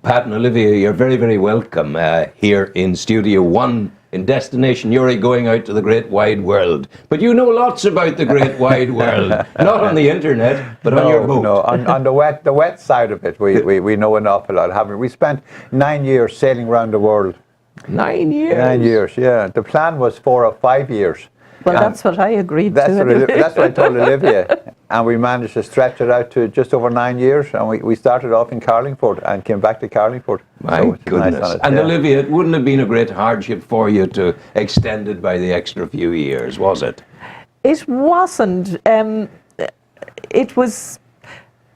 Pat and Olivia, you're very, very welcome here in Studio 1 in Destination Newry, going out to the great wide world. But you know lots about the great wide world, not on the internet, but on your boat. No, on the wet side of it, we know an awful lot. Haven't we? Spent 9 years sailing around the world. 9 years? 9 years, yeah. The plan was 4 or 5 years. Well, that's what I agreed to. That's what I told Olivia. And we managed to stretch it out to just over 9 years. And we started off in Carlingford and came back to Carlingford. My goodness. Nice and Olivia, it wouldn't have been a great hardship for you to extend it by the extra few years, was it? It wasn't. It was...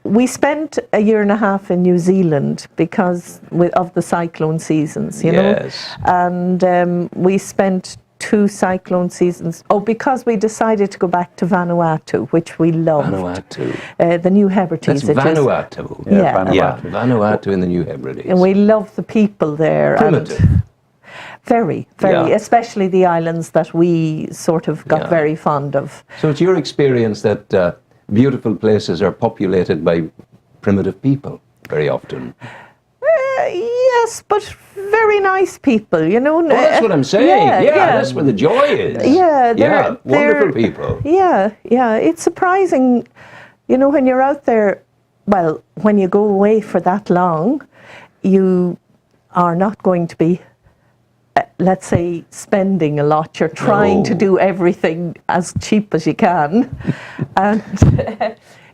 We spent a year and a half in New Zealand because of the cyclone seasons, you know. And we spent 2 cyclone seasons. Oh, because we decided to go back to Vanuatu, which we loved. Vanuatu. The New Hebrides. That's Vanuatu. Yeah, Vanuatu in the New Hebrides. And we love the people there. Primitive. And very, especially the islands that we sort of got very fond of. So it's your experience that beautiful places are populated by primitive people very often. Yes, but very nice people, you know. Oh, that's what I'm saying. Yeah, that's where the joy is. Yeah, they're wonderful people. Yeah. It's surprising, you know, when you're out there. Well, when you go away for that long, you are not going to be, let's say, spending a lot. You're trying to do everything as cheap as you can, and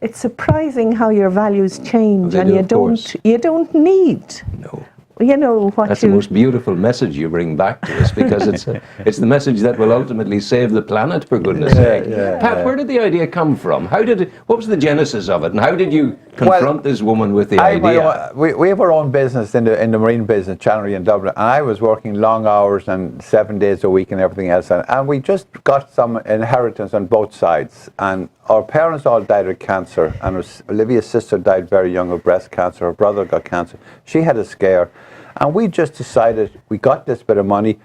it's surprising how your values change, and you don't need. No. You know what That's the most beautiful message you bring back to us, because it's the message that will ultimately save the planet, for goodness sake. Pat, where did the idea come from? What was the genesis of it, and how did you confront this woman with the idea? We have our own business in the marine business, Channery in Dublin, and I was working long hours and 7 days a week and everything else, and we just got some inheritance on both sides, and our parents all died of cancer, and Olivia's sister died very young of breast cancer. Her brother got cancer. She had a scare, and we just decided, we got this bit of money,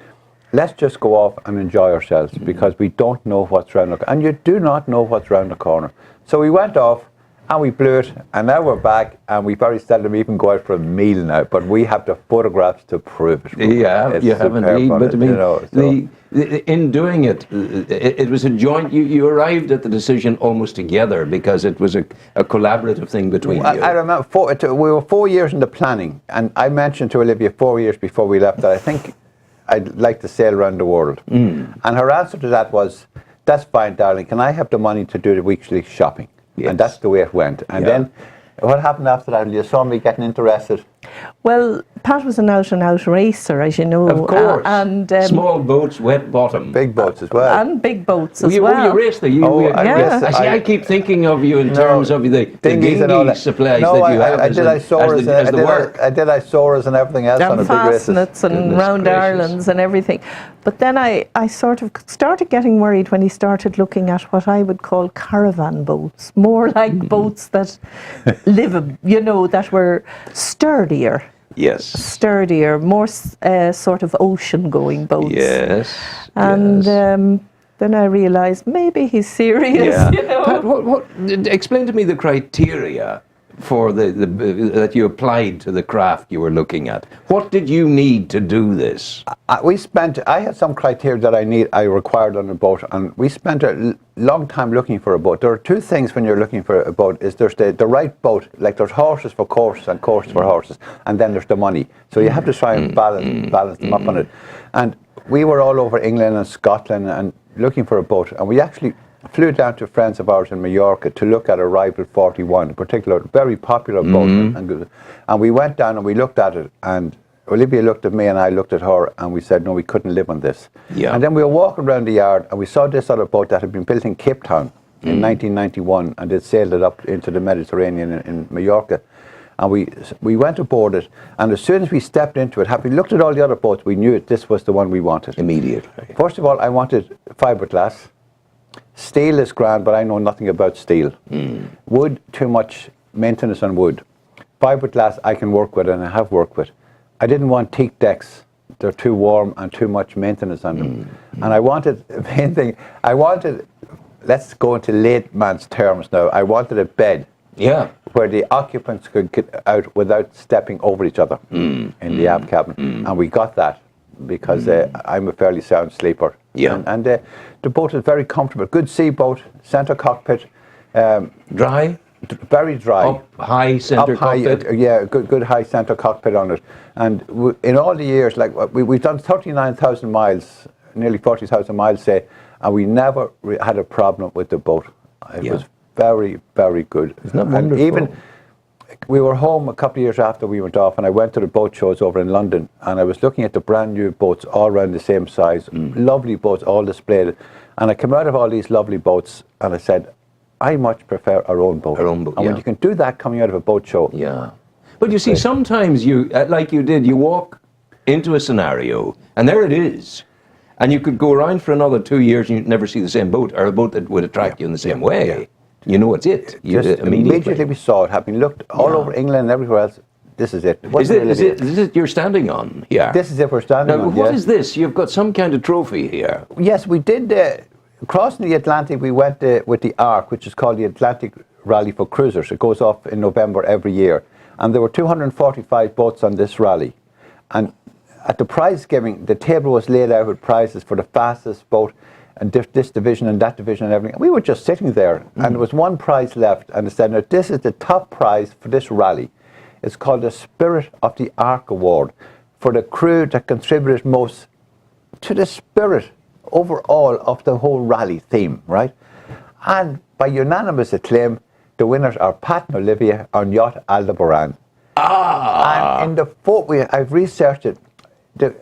let's just go off and enjoy ourselves, because we don't know what's around the corner, and you do not know what's around the corner. So we went off and we blew it, and now we're back, and we very seldom even go out for a meal now, but we have the photographs to prove it. Yeah, you have indeed, but I mean, in doing it, it was a joint, you arrived at the decision almost together, because it was a collaborative thing between you. I remember, we were 4 years in the planning, and I mentioned to Olivia 4 years before we left that I think I'd like to sail around the world. And her answer to that was, that's fine, darling, can I have the money to do the weekly shopping? Yes. And that's the way it went. And then, what happened after that? You saw me getting interested. Well, Pat was an out-and-out racer, as you know. Of course. And small boats, wet bottom. Big boats as well. And big boats as well. You raced there. I keep thinking of you in terms of the dinghy supplies that you have as the work. I did Isoras and everything else on a big races. And fastnets and round Irelands and everything. But then I sort of started getting worried when he started looking at what I would call caravan boats, more like boats that you know, that were sturdier. Yes. Sturdier, more sort of ocean-going boats. Yes. And then I realised maybe he's serious. Yeah. You know? Pat, explain to me the criteria for that you applied to the craft you were looking at. What did you need to do this? I had some criteria that I required on a boat, and we spent a long time looking for a boat. There are 2 things when you're looking for a boat. Is there's the right boat, like there's horses for course and course for horses, and then there's the money. So you have to try and balance them up on it. And we were all over England and Scotland and looking for a boat, and we actually flew down to friends of ours in Mallorca to look at a Rival 41, a particular very popular boat. And we went down and we looked at it, and Olivia looked at me and I looked at her, and we said, no, we couldn't live on this. Yeah. And then we were walking around the yard and we saw this other boat that had been built in Cape Town in 1991, and they'd sailed it up into the Mediterranean in Mallorca. And we went aboard it, and as soon as we stepped into it, having looked at all the other boats, we knew this was the one we wanted. Immediately. First of all, I wanted fiberglass. Steel is grand, but I know nothing about steel. Wood, too much maintenance on wood. Fiberglass I can work with, and I have worked with. I didn't want teak decks. They're too warm and too much maintenance on them. And I wanted, the main thing, let's go into layman's terms now, I wanted a bed Yeah. where the occupants could get out without stepping over each other in the aft cabin. And we got that because I'm a fairly sound sleeper. Yeah. And the boat is very comfortable. Good sea boat, centre cockpit. Dry? Very dry. Up high centre cockpit? Yeah, good high centre cockpit on it. And in all the years, like we've done 39,000 miles, nearly 40,000 miles, say, and we never had a problem with the boat. It was very, very good. Isn't that and wonderful? even we were home a couple of years after we went off, and I went to the boat shows over in London, and I was looking at the brand new boats all around the same size, lovely boats, all displayed. And I came out of all these lovely boats, and I said, I much prefer our own boat. Our own boat, and when you can do that coming out of a boat show. Yeah. But you see, sometimes you, like you did, you walk into a scenario, and there it is. And you could go around for another 2 years and you'd never see the same boat, or a boat that would attract you in the same way. Yeah. You know it's it. You Just immediately we saw it, having looked all over England and everywhere else, this is it. Is it you're standing on here? This is it we're standing now, on, what is this? You've got some kind of trophy here. Yes, we did. Crossing the Atlantic, we went with the ARC, which is called the Atlantic Rally for Cruisers. It goes off in November every year. And there were 245 boats on this rally. And at the prize giving, the table was laid out with prizes for the fastest boat, and this division and that division and everything. We were just sitting there, and there was one prize left, and it said, now this is the top prize for this rally. It's called the Spirit of the Ark Award for the crew that contributed most to the spirit overall of the whole rally theme, right? And by unanimous acclaim, the winners are Pat and Olivia on yacht Aldebaran. And in the I've researched it. The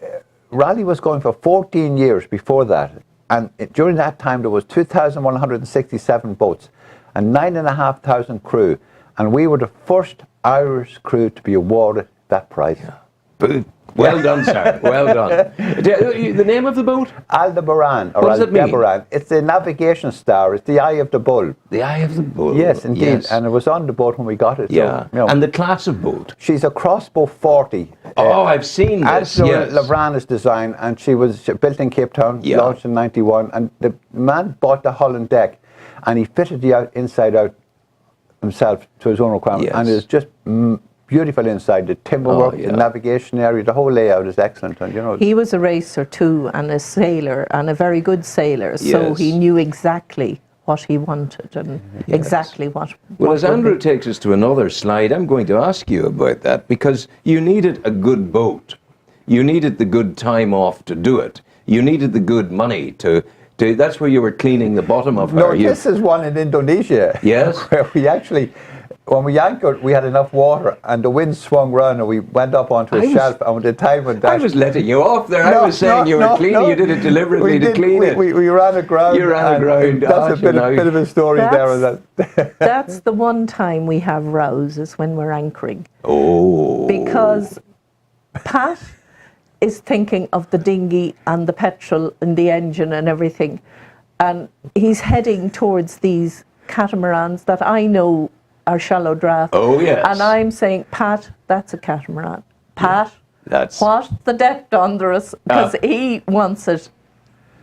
rally was going for 14 years before that, and during that time there was 2,167 boats and 9,500 crew, and we were the first Irish crew to be awarded that prize. Yeah. Well done, sir. Well done. The name of the boat? Aldebaran, or What does it mean? Aldebaran. It's the navigation star. It's the eye of the bull. The Eye of the Bull. Yes, indeed. Yes. And it was on the boat when we got it. Yeah. So, you know, And the class of boat? she's a crossbow 40. I've seen this. Yes. Lavrana's design, and she was built in Cape Town, launched in '91. And the man bought the hull and deck, and he fitted the inside out himself to his own requirement. Yes. And it's just beautiful inside. The timber work, the navigation area, the whole layout is excellent. And you know, he was a racer too, and a sailor, and a very good sailor. So Yes. he knew exactly what he wanted and exactly what. Well, what as would Andrew be- takes us to another slide, I'm going to ask you about that, because you needed a good boat. You needed the good time off to do it. You needed the good money to that's where you were cleaning the bottom of her. no, this is one in Indonesia. Yes. Where we actually, when we anchored, we had enough water, and the wind swung round, and we went up onto a shelf, and when the time went down. I was letting you off there. I was saying you were cleaning. You did it deliberately to clean it. We ran aground. You ran aground. That's a bit of a story there. And that. That's the one time we have rows, is when we're anchoring. Oh. Because Pat is thinking of the dinghy and the petrol and the engine and everything. And he's heading towards these catamarans that I know are shallow draft. Oh, yes. And I'm saying, Pat, that's a catamaran. Pat, That's what's the depth under us? Because he wants it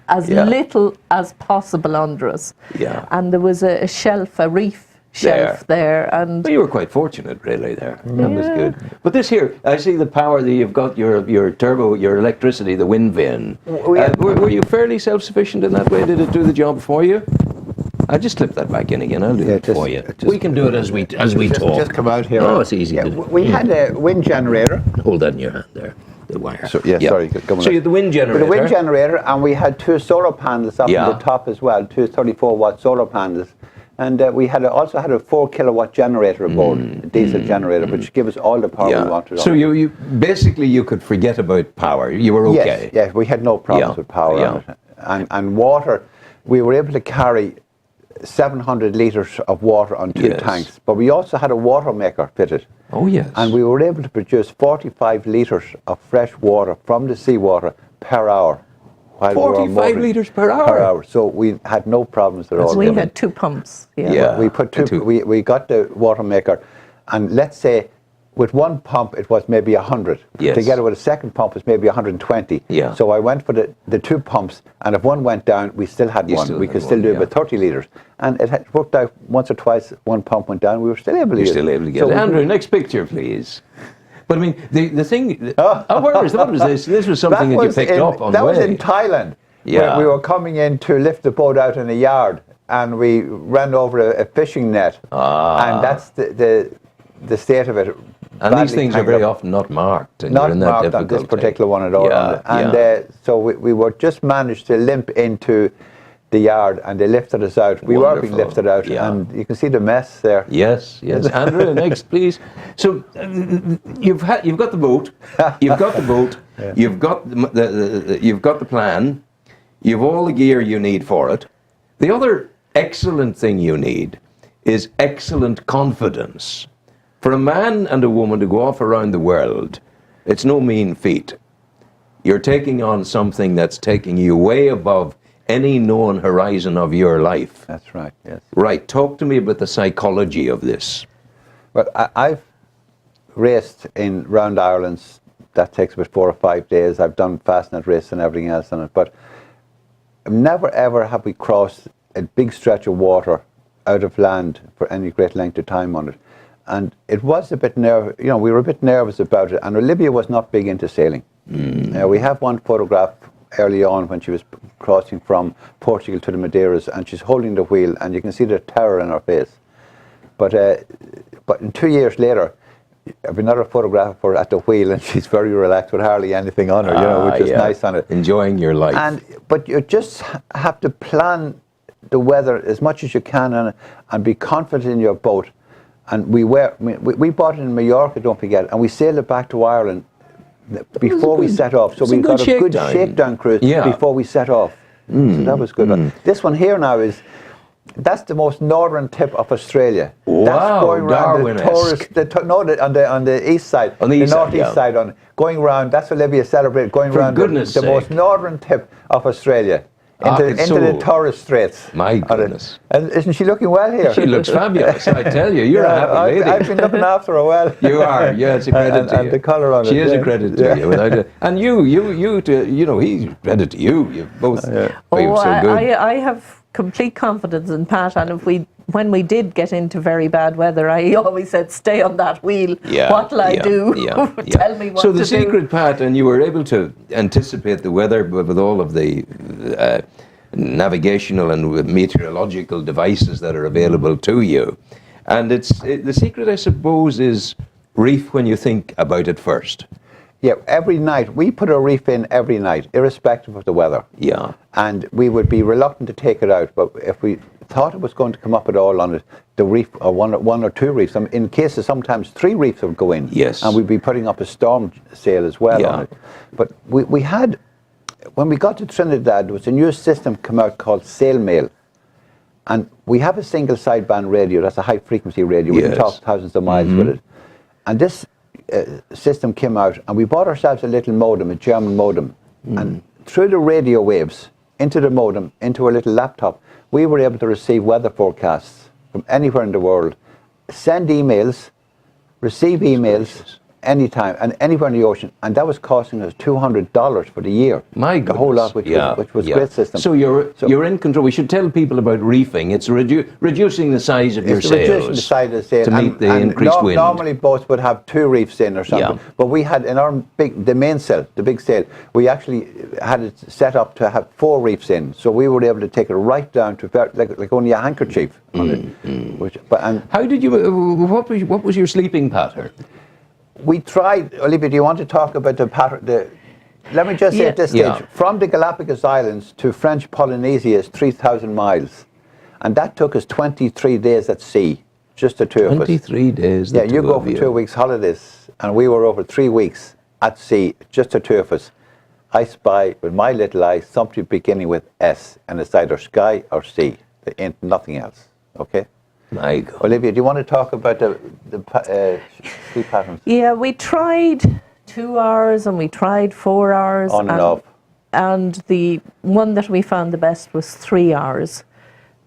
as little as possible under us. Yeah. And there was a shelf, a reef shelf there. And well, you were quite fortunate, really, there. That was good. But this here, I see the power that you've got, your turbo, your electricity, the wind vane. Were you fairly self-sufficient in that way? Did it do the job for you? I'll just slip that back in again. I'll do it for you. We can do it as we talk. Just come out here. Oh, it's easy. Yeah, to do. we had a wind generator. Hold that in your hand there, the wire. So, sorry. Come on. So you had the wind generator. With a wind generator, and we had two solar panels up at the top as well, two 34-watt solar panels. And we also had a 4-kilowatt generator aboard, a diesel generator, which gave us all the power we wanted. So you basically you could forget about power. You were okay. Yes, we had no problems with power on it. And water, we were able to carry 700 litres of water on two tanks. But we also had a water maker fitted. Oh, yes. And we were able to produce 45 litres of fresh water from the seawater per hour. 45 litres per hour? So we had no problems at all. we had two pumps. We put we got the water maker, and let's say with one pump, it was maybe 100. Yes. Together with a second pump, it's maybe 120. Yeah. So I went for the two pumps, and if one went down, we still had one. We could still do about 30 litres. And it had worked out once or twice, one pump went down, we were still able to use it. Still able to get it. Andrew, next picture, please. But I mean, the thing, what was this? This was something that you picked up on the way. That was in Thailand. Yeah. We were coming in to lift the boat out in a yard, and we ran over a fishing net. And that's the state of it. And these things are very often not marked. And not you're in that marked on this particular one at all. So we were just managed to limp into the yard, and they lifted us out. We were being lifted out, and you can see the mess there. Yes. Andrew, next, please. So you've got the boat. You've got the boat. Yeah. You've got you've got the plan. You've all the gear you need for it. The other excellent thing you need is excellent confidence. For a man and a woman to go off around the world, it's no mean feat. You're taking on something that's taking you way above any known horizon of your life. That's right, yes. Right, talk to me about the psychology of this. Well, I've raced in round Ireland. That takes about 4 or 5 days. I've done fastnet races and everything else on it, but never ever have we crossed a big stretch of water out of land for any great length of time on it. And it was a bit we were a bit nervous about it. And Olivia was not big into sailing. We have one photograph early on when she was crossing from Portugal to the Madeiras, and she's holding the wheel, and you can see the terror in her face. But 2 years later, I have another photograph of her at the wheel, and she's very relaxed with hardly anything on her, which is nice on it. Enjoying your life. But you just have to plan the weather as much as you can and be confident in your boat. And we bought it in Mallorca, don't forget, and we sailed it back to Ireland before we set off. So we got a good shakedown cruise before we set off. So that was good. This one here now that's the most northern tip of Australia. Wow, that's going around on the east side, on the northeast side, going around. That's Olivia celebrated going around the most northern tip of Australia. Into the Torres Straits. My goodness. And isn't she looking well here? She looks fabulous, I tell you. You're a happy lady. I've been looking after her well. You are, it's a credit to you. And the colour on it. She is a credit to you. And he's credit to you. You both so good. I have complete confidence in Pat, and when we did get into very bad weather, I always said, stay on that wheel. What'll I do? Tell me what to do. So the secret, Pat, and you were able to anticipate the weather with all of the navigational and meteorological devices that are available to you. And the secret, I suppose, is reef when you think about it first. Yeah, every night. We put a reef in every night, irrespective of the weather. Yeah. And we would be reluctant to take it out, but if we thought it was going to come up at all on it, the reef, or one or two reefs, in cases sometimes 3 reefs would go in. Yes. And we'd be putting up a storm sail as well on it. But we had, when we got to Trinidad, there was a new system come out called Sail Mail. And we have a single sideband radio, that's a high frequency radio, we can talk thousands of miles with it. And this system came out, and we bought ourselves a little modem, a German modem, and through the radio waves into the modem, into a little laptop, we were able to receive weather forecasts from anywhere in the world, send emails, receive emails anytime and anywhere in the ocean, and that was costing us $200 for the year. My goodness. The whole lot, which was a great system. So you're in control. We should tell people about reefing. It's reducing the size of your sails. Reducing the size of the sail to meet the increased wind. Normally boats would have 2 reefs in or something, but we had in our the main sail, the big sail, we actually had it set up to have 4 reefs in, so we were able to take it right down to like only a handkerchief on it. How did you? What was your sleeping pattern? We tried, Olivia, do you want to talk about the pattern? Let me just say at this stage, from the Galapagos Islands to French Polynesia is 3,000 miles. And that took us 23 days at sea, just the two of us. 23 days, Yeah, you go for 2 weeks holidays, and we were over 3 weeks at sea, just the two of us. I spy, with my little eye, something beginning with S, and it's either sky or sea. There ain't nothing else, okay? My God. Olivia, do you want to talk about the sleep patterns? Yeah, we tried 2 hours and we tried 4 hours. On and off. And the one that we found the best was 3 hours.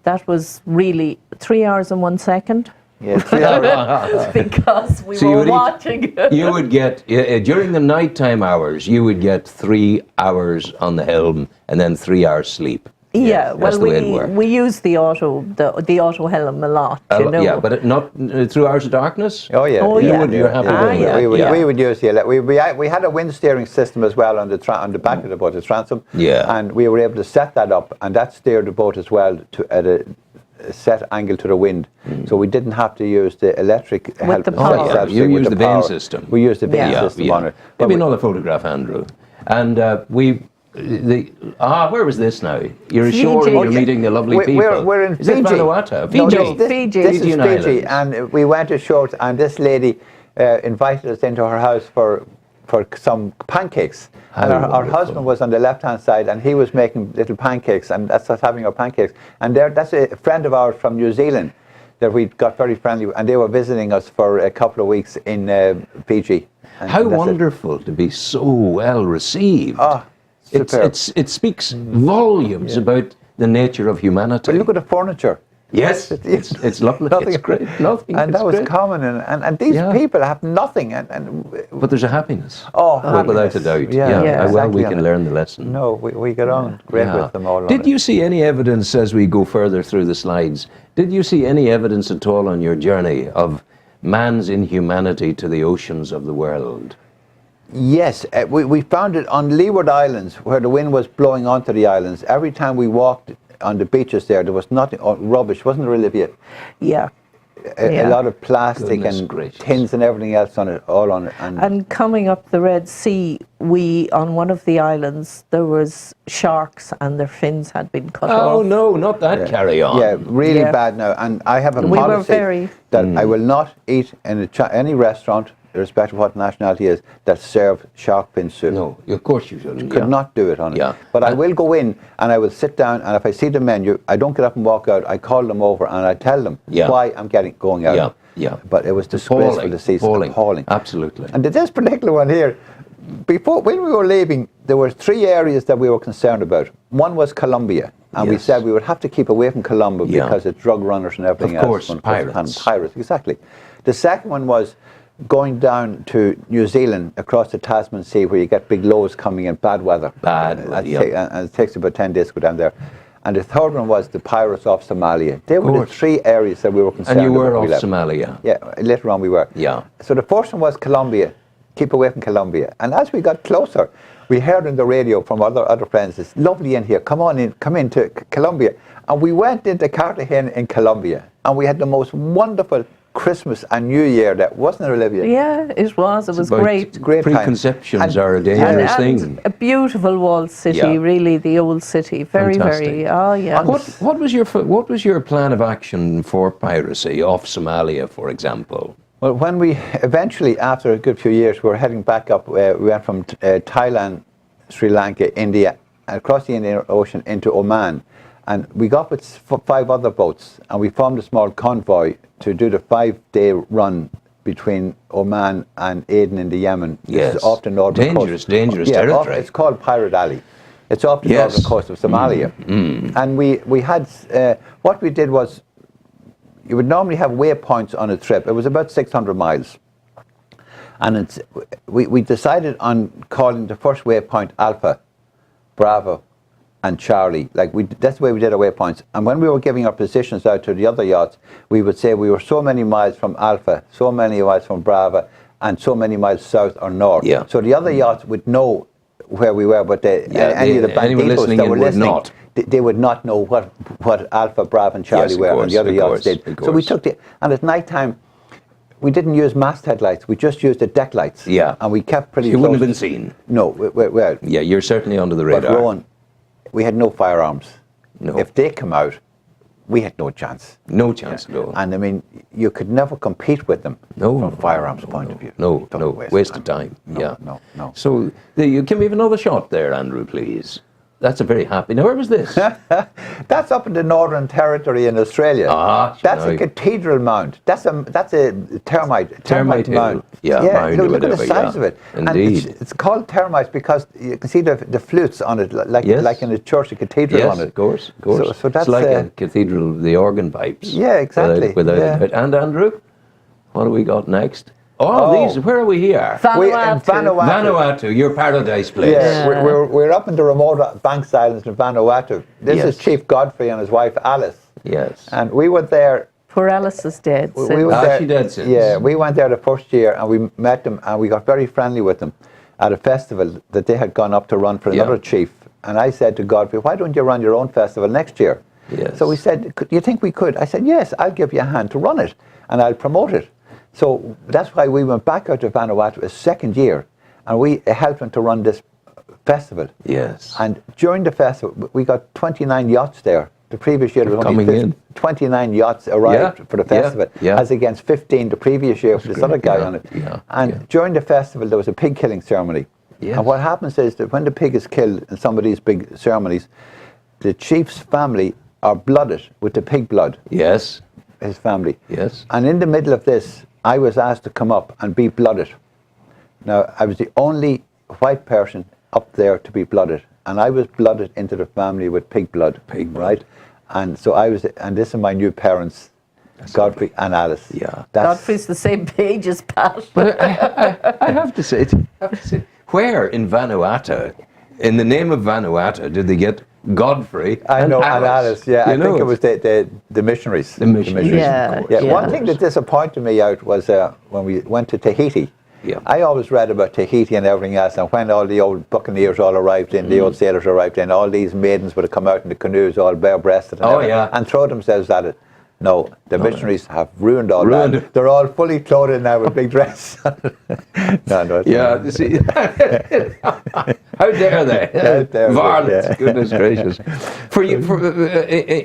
That was really 3 hours and 1 second. Yeah, 3 hours. because we So you were would eat- watching. You would get, during the nighttime hours, you would get 3 hours on the helm and then 3 hours sleep. Yeah, That's well, the way it worked. we use the auto helm a lot, you know. Yeah, but not through hours of darkness? Oh yeah, Oh, yeah. You're happy doing yeah. that? We would use we had a wind steering system as well on the back of the boat, the transom. Yeah. And we were able to set that up, and that steered the boat as well at a set angle to the wind. So we didn't have to use the electric help. the power. Yeah, you with use the vane power. system. We used the vane Yeah. system on it. But Maybe another photograph, Andrew. And where was this now? You're ashore and Fiji. you're meeting the lovely people. We're in Is Fiji. it Vanuatu? No, Fiji. Fiji. This is Fijian Fiji, Islands. and we went ashore, and this lady invited us into her house for some pancakes. How And our wonderful. husband was on the left-hand side, and he was making little pancakes, and that's us having our pancakes. And that's a friend of ours from New Zealand that we got very friendly with, and they were visiting us for a couple of weeks in Fiji. And How that's it. wonderful to be so well received. Ah, superb. It speaks volumes about the nature of humanity. But look at the furniture. Yes, it's lovely. Nothing. It's great. Nothing. And it's that was great. common, and these Yeah. people have nothing, and But there's a happiness. Oh, without a happiness. doubt. Yeah, Yeah, yeah, how well we exactly. can learn the lesson. no, we get on great Yeah. with them all. Did you see any evidence as we go further through the slides? Did you see any evidence at all on your journey of man's inhumanity to the oceans of the world? Yes, we found it on Leeward Islands where the wind was blowing onto the islands. Every time we walked on the beaches there was nothing, rubbish, wasn't there, Olivia? Yeah. A Yeah. lot of plastic Goodness and gracious. tins and everything else on it, all on it. And coming up the Red Sea, on one of the islands, there was sharks and their fins had been cut Oh off. no, not that carry on. Yeah, really Yeah. bad now. And I have a We were policy very- that I will not eat in any restaurant, irrespective of what nationality is, that serve shark fin soup. No, of course you shouldn't. Could yeah. not do it on it. Yeah. But I will go in and I will sit down, and if I see the menu, I don't get up and walk out. I call them over and I tell them Yeah. why I'm going out. Yeah, yeah. But it was disgraceful to see. Appalling. Absolutely. And this particular one here, when we were leaving, there were 3 areas that we were concerned about. One was Colombia, and we Yes. said we would have to keep away from Colombia Yeah. because it's drug runners and everything Of course, else. pirates. Pirates, exactly. The second one was going down to New Zealand across the Tasman Sea, where you get big lows coming in, bad weather. Bad, yeah. And it takes about 10 days to go down there. And the third one was the pirates off Somalia. They were the course. 3 areas that we were concerned And you about were when we off left. Somalia. Yeah, later on we were. Yeah. So the first one was Colombia. Keep away from Colombia. And as we got closer, we heard on the radio from other friends, it's lovely in here. Come into Colombia. And we went into Cartagena in Colombia. And we had the most wonderful Christmas and New Year there, wasn't it, Olivia? Yeah, it was. It was About great. Great time. Preconceptions And- are a dangerous thing. A beautiful walled city, Yeah. really, the old city. Very, Fantastic. very, oh yeah. What was your plan of action for piracy off Somalia, for example? Well, when we eventually, after a good few years, we were heading back up, we went from Thailand, Sri Lanka, India, across the Indian Ocean into Oman. And we got with 5 other boats, and we formed a small convoy to do the 5-day run between Oman and Aden in the Yemen. This Yes. is off the northern coast. Dangerous Yeah, territory. it's called Pirate Alley. It's off the Yes. northern coast of Somalia. And we had, what we did was, you would normally have waypoints on a trip. It was about 600 miles. And we decided on calling the first waypoint Alpha, Bravo, and Charlie. That's the way we did our waypoints. And when we were giving our positions out to the other yachts, we would say we were so many miles from Alpha, so many miles from Bravo, and so many miles south or north. Yeah. So the other yachts would know where we were, but any of the anyone banditos listening that in were would listening, not. they would not know what Alpha, Bravo, and Charlie Yes, of were, course, and the other of yachts course, did. of So we course. took and at night time, we didn't use masthead lights. We just used the deck lights. Yeah. And we kept pretty You close. wouldn't have been seen. No, well, Yeah, you're certainly under the but radar. Rowan, we had no firearms. No. If they come out, we had no chance. No chance at all. And I mean, you could never compete with them No, from no, firearms point of view. No, Don't waste of time. No, Yeah. no. So, can we have another shot there, Andrew, please? That's a very happy. Now, where was this? That's up in the Northern Territory in Australia. That's a cathedral mound. That's a termite mound. Mound or look at the whatever, size of it. Indeed. And it's called termites because you can see the flutes on it, like in a church, a cathedral on it. Yes, of course. So that's it's like a cathedral, the organ pipes. Yeah, exactly. Without a doubt. And Andrew, what do we got next? These. Where are we here? Vanuatu, your paradise place. Yeah, we're up in the remote Banks Islands in Vanuatu. This is Chief Godfrey and his wife Alice. Yes. And we went there. Poor Alice is dead. We went there, she dead since. Yeah, we went there the first year and we met them and we got very friendly with them at a festival that they had gone up to run for another chief. And I said to Godfrey, why don't you run your own festival next year? Yes. So we said, do you think we could? I said, yes, I'll give you a hand to run it and I'll promote it. So that's why we went back out to Vanuatu a second year and we helped them to run this festival. Yes. And during the festival, we got 29 yachts there. The previous year, there was only 29 yachts arrived for the festival, as against 15 the previous year with this other guy on it. And during the festival, there was a pig killing ceremony. Yes. And what happens is that when the pig is killed in some of these big ceremonies, the chief's family are blooded with the pig blood. Yes. His family. Yes. And in the middle of this, I was asked to come up and be blooded. Now, I was the only white person up there to be blooded. And I was blooded into the family with pig blood. Right? And so I was, and this are my new parents, Godfrey and Alice. Yeah. Godfrey's the same page as Pat. But I have to say, where in Vanuatu, in the name of Vanuatu, did they get Godfrey and Alice? Yeah, I think it was the missionaries. The missionaries. Yeah. One thing that disappointed me out was when we went to Tahiti. Yeah. I always read about Tahiti and everything else, and when all the old buccaneers all arrived in, the old sailors arrived in, all these maidens would have come out in the canoes all bare-breasted and throw themselves at it. No, the missionaries have ruined all that. They're all fully clothed now with big dress. No. Yeah, see, how dare they? Varlets, goodness gracious.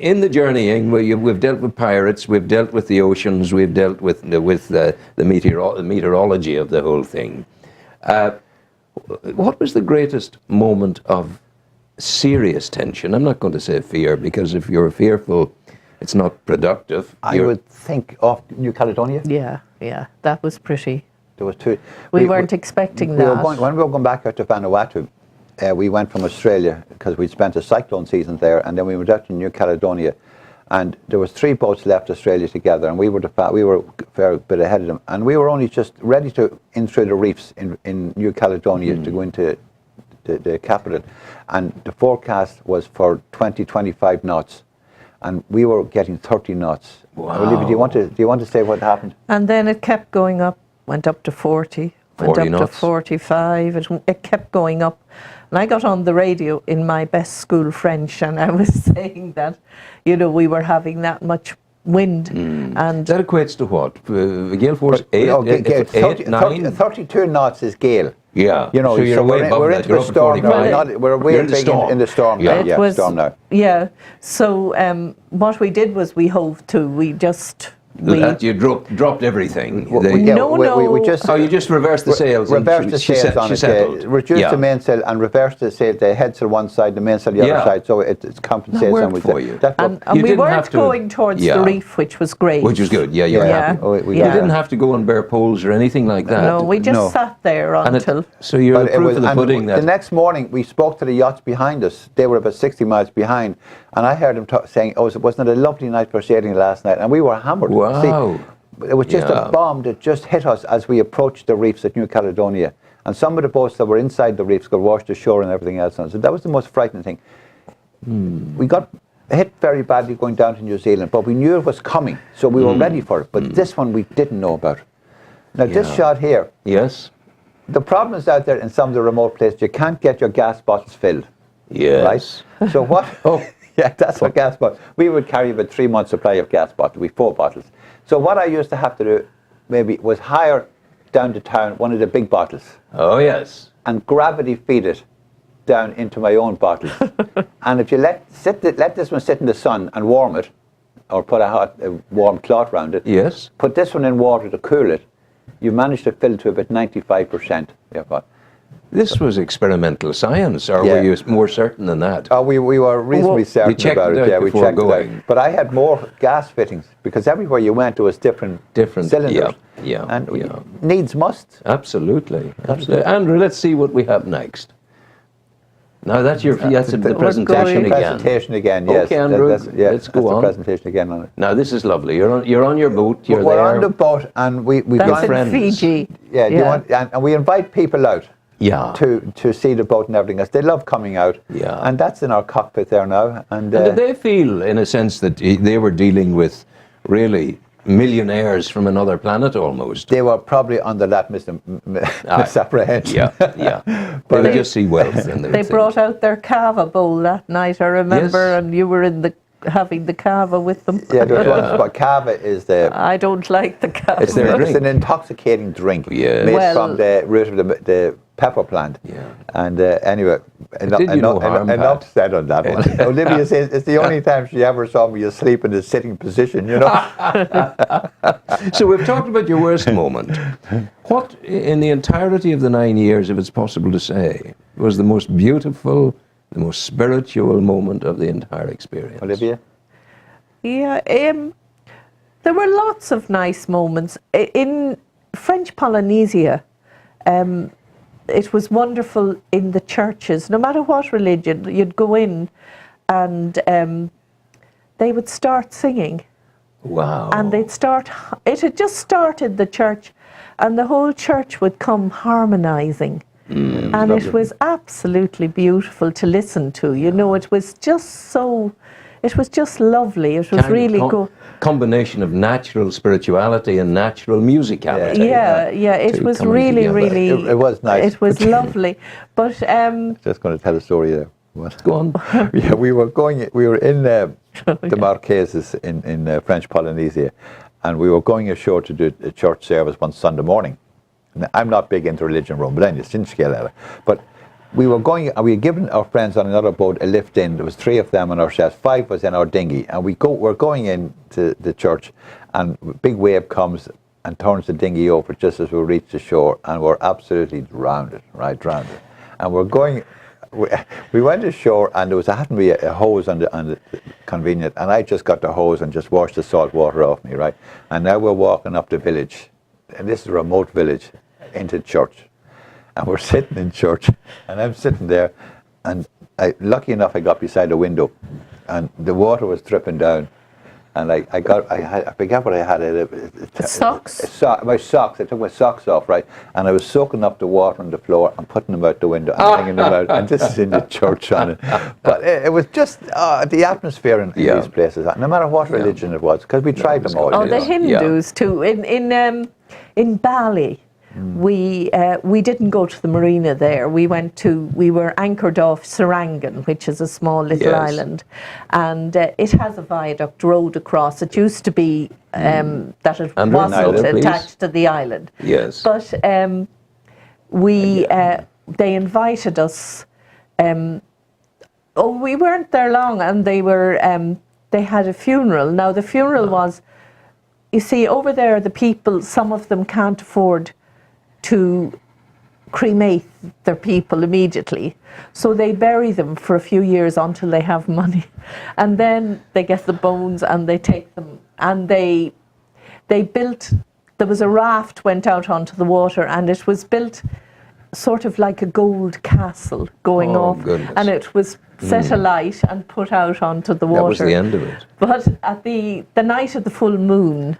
In the journeying, we've dealt with pirates, we've dealt with the oceans, we've dealt with the meteorology of the whole thing. What was the greatest moment of serious tension? I'm not going to say fear, because if you're fearful, it's not productive. I would think of New Caledonia. Yeah, that was pretty. There was two. We weren't expecting that. When we were going back out to Vanuatu, we went from Australia because we'd spent a cyclone season there, and then we went out to New Caledonia, and there was 3 boats left Australia together, and we were a fair bit ahead of them, and we were only just ready to in through the reefs in New Caledonia to go into the capital, and the forecast was for 20-25 knots. And we were getting 30 knots. Wow. Olivia, do you want to say what happened? And then it kept going up, went up to 40, went up knots. To 45. It kept going up. And I got on the radio in my best school French, and I was saying that, we were having that much wind. And that equates to what? Gale force 8, 9? 32 knots is gale. Yeah. So you're we're into the storm now. We're way big in the storm now. Storm now. Yeah. So what we did was we hove to. We just you dropped everything. No. We just you just reversed the sails. Reversed the sails on it. Reduced the mainsail and reversed the sail. The headsail one side, the mainsail the other side. So it compensates. That worked for you. And we weren't going towards the reef, which was great. Which was good. Yeah, you're happy. You didn't have to go on bare poles or anything like that. No, we just sat there until. So you're the proof of the pudding. The next morning, we spoke to the yachts behind us. They were about 60 miles behind, and I heard them saying, wasn't it a lovely night for sailing last night? And we were hammered. Wow. See, it was just a bomb that just hit us as we approached the reefs at New Caledonia. And some of the boats that were inside the reefs got washed ashore and everything else. So that was the most frightening thing. We got hit very badly going down to New Zealand, but we knew it was coming, so we were ready for it. But this one we didn't know about. Now this shot here. Yes. The problem is out there in some of the remote places, you can't get your gas bottles filled. Yes. Right? So what? Yeah, that's what gas bottles. We would carry about 3 months supply of gas bottles. We 4 bottles. So what I used to have to do, maybe, was hire down to town one of the big bottles. Oh yes. And gravity feed it down into my own bottle. And if you let this one sit in the sun and warm it, or put a warm cloth around it. Yes. Put this one in water to cool it. You manage to fill it to about 95%. This was experimental science, or Yeah. were you more certain than that? We were reasonably certain checked about it it. out Yeah, we before checked it going. out. But I had more gas fittings because everywhere you went, there was different cylinders. Yeah, And yeah. needs must. Absolutely, absolutely. Andrew, let's see what we have next. Now that's the presentation That's the again. presentation again. Yes. Okay, Andrew, let's that's go the on. presentation again on it. Now this is lovely. You're on your boat. You're We're there. on the boat, and we've That's gone. in friends. Fiji. Yeah, do you want, and we invite people out. Yeah. To see the boat and everything else. They love coming out. Yeah. And that's in our cockpit there now. And And did they feel, in a sense, that they were dealing with really millionaires from another planet almost? they were probably under that misapprehension. Yeah, yeah. But they just see wealth. And They brought out their cava bowl that night, I remember, Yes. and you were having the cava with them. Yeah, there's one spot. Cava is I don't like the cava. It's their drink. It's an intoxicating drink Yeah. made Well- from the root of the pepper plant. Yeah. And anyway, did you no harm, enough Pat. said on that one. Olivia says it's the only time she ever saw me asleep in a sitting position, you know. So we've talked about your worst moment. What, in the entirety of the 9 years, if it's possible to say, was the most beautiful, the most spiritual moment of the entire experience? Olivia? Yeah, there were lots of nice moments. In French Polynesia, it was wonderful in the churches. No matter what religion, you'd go in and they would start singing. Wow. And it had just started the church, and the whole church would come harmonizing. And it was absolutely beautiful to listen to. You know, it was just lovely. It was really good. Combination of natural spirituality and natural musicality. Yeah, it two was coming really, together. really. It was nice. It was lovely, but Just going to tell a story there. Go on. Yeah, we were in the Marquesas in French Polynesia, and we were going ashore to do a church service one Sunday morning. Now, I'm not big into religion, but anyway, but we were going, and we had given our friends on another boat a lift in. There was 3 of them on ourselves, 5 was in our dinghy, and we're going into the church, and a big wave comes and turns the dinghy over just as we reach the shore, and we're absolutely drowned. And we're going. We went ashore, and there happened to be a hose on the convenient, and I just got the hose and just washed the salt water off me, right? And now we're walking up the village, and this is a remote village, into church. And we're sitting in church, and I'm sitting there, and lucky enough I got beside a window, and the water was dripping down, and I forget what I had. Socks? My socks. I took my socks off, right, and I was soaking up the water on the floor and putting them out the window and hanging them out, and this is in the church on it. But it was just the atmosphere in these places, no matter what religion it was, because we tried them all. oh, the Yeah. Hindus too. In Bali, we didn't go to the marina there. We were anchored off Sarangan, which is a small little island, and it has a viaduct road across. It used to be that it And wasn't please. attached to the island. Yes. But they invited us. We weren't there long, and they had a funeral. Now the funeral was, you see, over there the people, some of them can't afford to cremate their people immediately, so they bury them for a few years until they have money, and then they get the bones and they take them, and they built, there was a raft went out onto the water, and it was built sort of like a gold castle going off, goodness. and it was set alight and put out onto the water. That was the end of it. But at the night of the full moon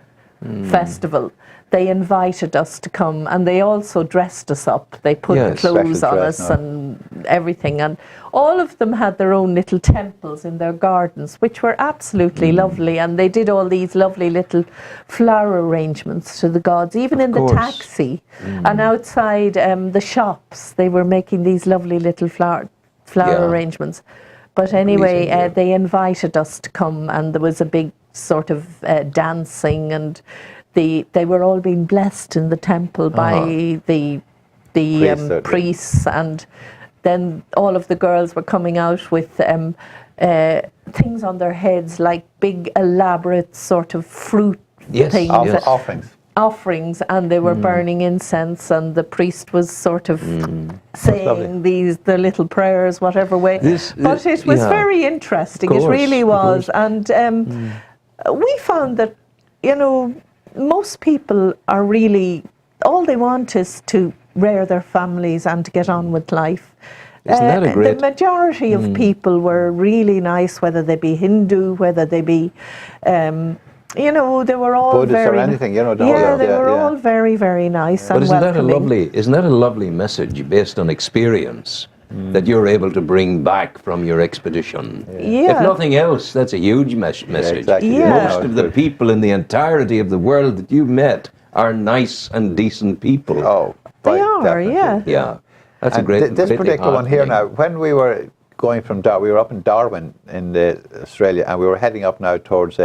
festival, they invited us to come, and they also dressed us up. They put Yes, clothes special on dress, us no? and everything, and all of them had their own little temples in their gardens, which were absolutely lovely, and they did all these lovely little flower arrangements to the gods, even in the course. taxi and outside the shops. They were making these lovely little flower arrangements. But anyway, Amazing, yeah. they invited us to come, and there was a big sort of dancing, and they were all being blessed in the temple by the priests, and then all of the girls were coming out with things on their heads, like big elaborate sort of fruit Yes, things. yes. Offerings. offerings, and they were burning incense, and the priest was sort of saying the little prayers, whatever way. But it was very interesting. Course, it really was, and we found that, you know, most people are really, all they want is to rear their families and to get on with life. Isn't that a great... The majority of people were really nice, whether they be Hindu, whether they be, you know, they were all Buddhist very... or anything, you know. They were all very, very nice and welcoming. Isn't that a lovely message based on experience that you're able to bring back from your expedition? Yeah. If nothing else, that's a huge message. Exactly. Most of the people in the entirety of the world that you've met are nice and decent people. Oh, they are, definitely. Yeah. That's and a great. This particular one here now, when we were going from we were up in Darwin in Australia, and we were heading up now towards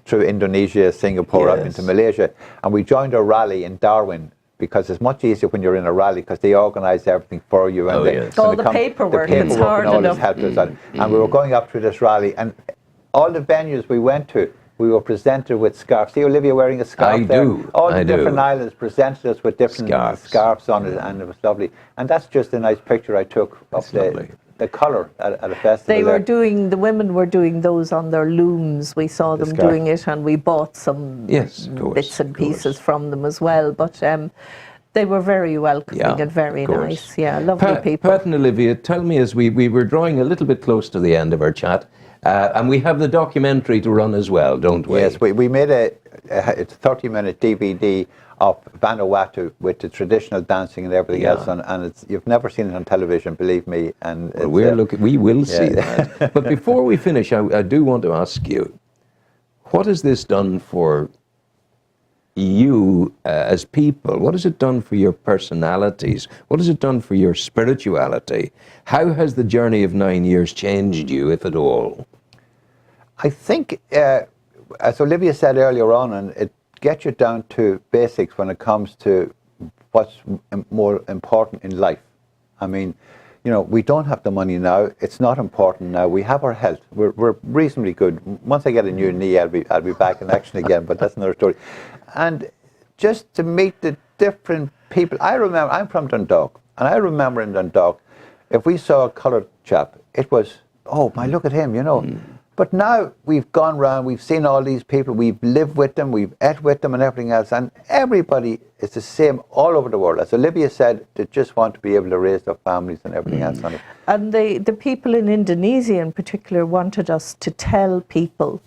through Indonesia, Singapore, up into Malaysia, and we joined a rally in Darwin because it's much easier when you're in a rally because they organise everything for you. And all the paperwork, it's hard and all enough. Helped us out. And we were going up through this rally, and all the venues we went to, we were presented with scarves. See Olivia wearing a scarf there? All the different islands presented us with different scarves on it, and it was lovely. And that's just a nice picture I took of the colour at a festival. The women were doing those on their looms. We saw them doing it, and we bought some bits and pieces from them as well. But they were very welcoming and very nice. Yeah, lovely people. Pat and Olivia, tell me, as we were drawing a little bit close to the end of our chat, and we have the documentary to run as well, don't we? Yes, we made it's a 30-minute DVD of Vanuatu with the traditional dancing and everything else, and you've never seen it on television, believe me. And we will see that. But before we finish, I do want to ask you, what has this done for you as people? What has it done for your personalities? What has it done for your spirituality? How has the journey of 9 years changed you, if at all? I think, as Olivia said earlier on, and it gets you down to basics when it comes to what's more important in life. I mean, you know, we don't have the money now. It's not important now. We have our health. We're reasonably good. Once I get a new knee, I'll be back in action again. But that's another story. And just to meet the different people. I remember, I'm from Dundalk, and I remember in Dundalk, if we saw a coloured chap, it was, oh my, look at him, you know. But now we've gone round, we've seen all these people, we've lived with them, we've ate with them and everything else, and everybody is the same all over the world. As Olivia said, they just want to be able to raise their families and everything else on it. And the people in Indonesia in particular wanted us to tell people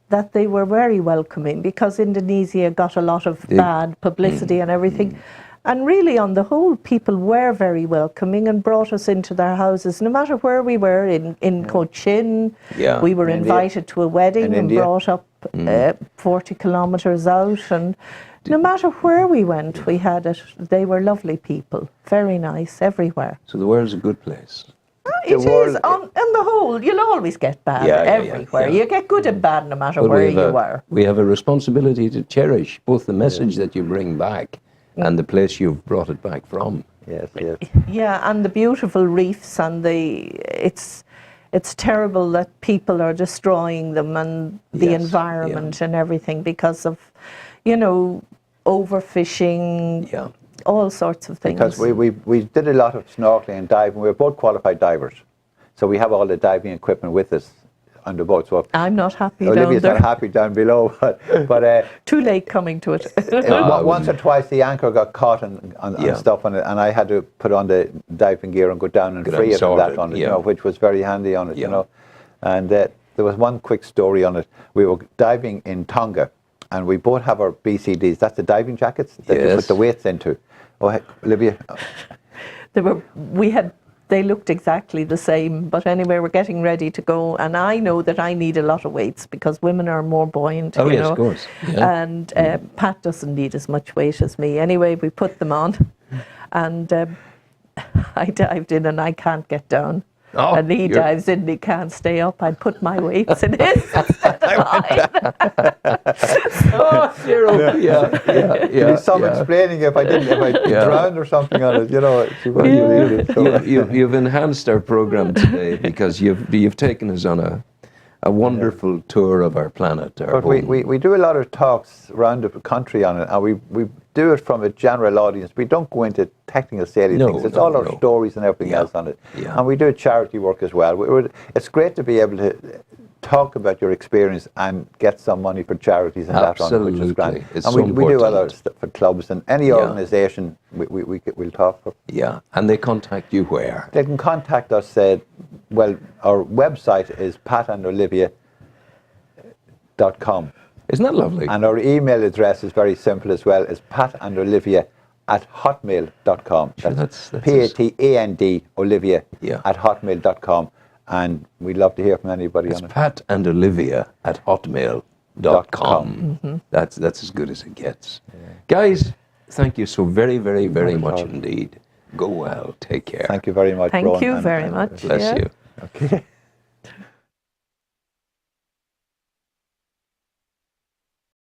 that they were very welcoming, because Indonesia got a lot of bad publicity and everything. And really, on the whole, people were very welcoming and brought us into their houses, no matter where we were. In Cochin, we were invited to a wedding and brought up 40 kilometres out. And no matter where we went, we had it. They were lovely people, very nice, everywhere. So the world's a good place. It is, on the whole. You'll always get bad everywhere. You get good and bad no matter where you are. We have a responsibility to cherish both the message that you bring back and the place you've brought it back from. Yes. Yeah, and the beautiful reefs, and it's terrible that people are destroying them, and the environment and everything because of, you know, overfishing, all sorts of things. Because we did a lot of snorkeling and diving. We were both qualified divers, so we have all the diving equipment with us on the boat. So I'm not happy Olivia's down there. not happy down below, but too late coming to it. Once or twice the anchor got caught and stuff on it, and I had to put on the diving gear and go down and free it from that on it, you know, which was very handy on it, you know. And there was one quick story on it. We were diving in Tonga, and we both have our BCDs. That's the diving jackets that you put the weights into. Oh, heck, Olivia. They looked exactly the same, but anyway, we're getting ready to go, and I know that I need a lot of weights because women are more buoyant. Oh, you yes, know? of course. Yeah. And Pat doesn't need as much weight as me. Anyway, we put them on, and I dived in, and I can't get down. Oh, and he dives in and he can't stay up. I'd put my weights in his instead of mine. There's some explaining if I drowned or something on it, you know. She wouldn't believe it. So. You've enhanced our program today because you've taken us on a wonderful tour of our planet. Our But we do a lot of talks around the country on it, and we do it from a general audience. We don't go into technical salient things. It's all our stories and everything else on it. Yeah. And we do charity work as well. It's great to be able to talk about your experience and get some money for charities and that on, which is great. It's and so we do other important. stuff for clubs and any organisation we'll talk for. Yeah, and they contact you where? They can contact us. Well, our website is patandolivia.com. Isn't that lovely? And our email address is very simple as well. It's patandolivia@hotmail.com. Sure, That's that's PATAND Olivia Yeah. @hotmail.com. And we'd love to hear from anybody It's on it. Pat and Olivia @hotmail.com. That's as good as it gets. Guys, thank you so very, very, very much indeed. Go well. Take care. Thank you very much, Thank Rowan, you and very much. Bless Yeah. you. Okay.